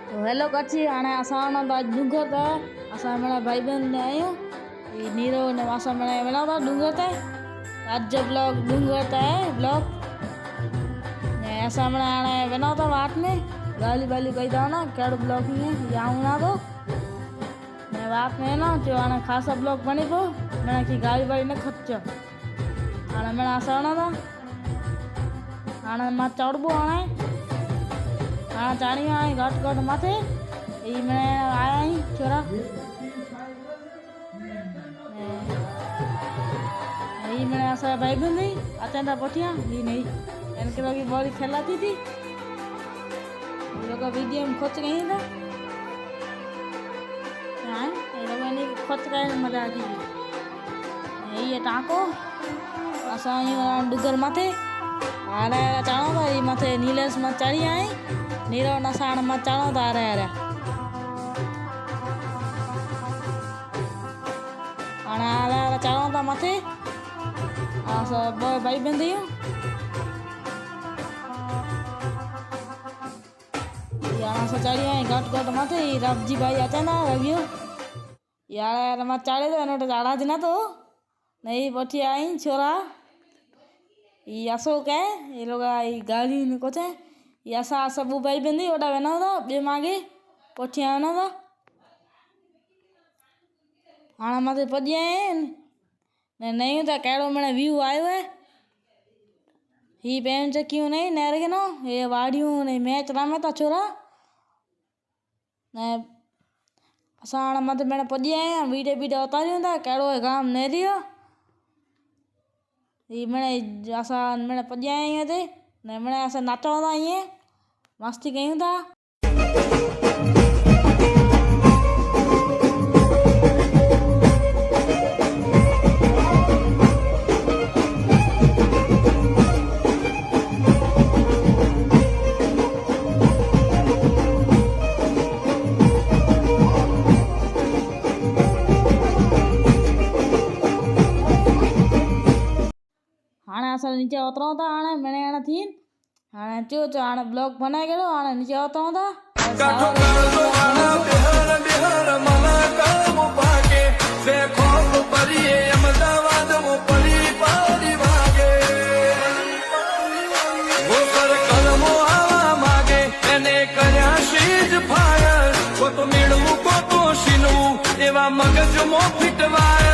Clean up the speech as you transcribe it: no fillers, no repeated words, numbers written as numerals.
तो हेलो कच्छी हाणे असां आज डूंगर ते असां मेरा भाई बहन ने आयो ये नीरो ने असां मेरा वेला था डूंगर ते आज ब्लॉग डूंगर ते ब्लॉग ने असां मेरा हाणे वेला था वाट में गाली बाली कई था ना केड़ो ब्लॉग में जाऊं ना तो ने वाट में ना जो हाणे खासा ब्लॉग बनी पो मेरा की गाली बाली ने खच्चो हाणे मेरा असां ना था हाणे मां चढ़बो हाणे हाँ चाणी आई घट घट माथे ये मैं आया ही छोरा ये मैंने ऐसा भाई बहन नहीं अचानक पठिया ये नहीं इनके लोग बॉडी खेलाती थी ये लोग वीडियो में खोच गई था हाँ ये लोग ने खोच गए मजा आती थी ये टाको असा ये डुगर माथे आरे चाणो था ये माथे नीलेश मत चढ़ी आई नीरो नसाण मत चाणो था अरे आने चाणो था मथे भाई बहन थी चढ़ी आई घट घट मथे रबजी भाई अचे ना रवियो यार मत चाड़े तो एनो चाड़ा थी ना तो नहीं पठी आई छोरा ये अशोक है ये लोग गाड़ी में कुछ है ये असा सब भाई बंदी ओडा वेना था बे मागे पठिया वेना था हाणे मथे पजिया ने नहीं तो केड़ो मैंने व्यू आयो है ही पेन चक्कियों नहीं नहर के नो ये वाड़ियों ने मैच रमे था छोरा ने असा हाणे मथे मैंने पजिया वीडियो वीडियो उतारियो था केड़ो है गाम नेरियो ये मैंने पजिया थे ने मैंने ऐसा नाचो था ये मस्ती कयूं था हाणे असां नीचे उतरूं था हाणे मैंने हाणे थी हाणे चो चो हाणे ब्लॉग बनाए गयो हाणे नीचे उतरूं था मगज मो फिटवाया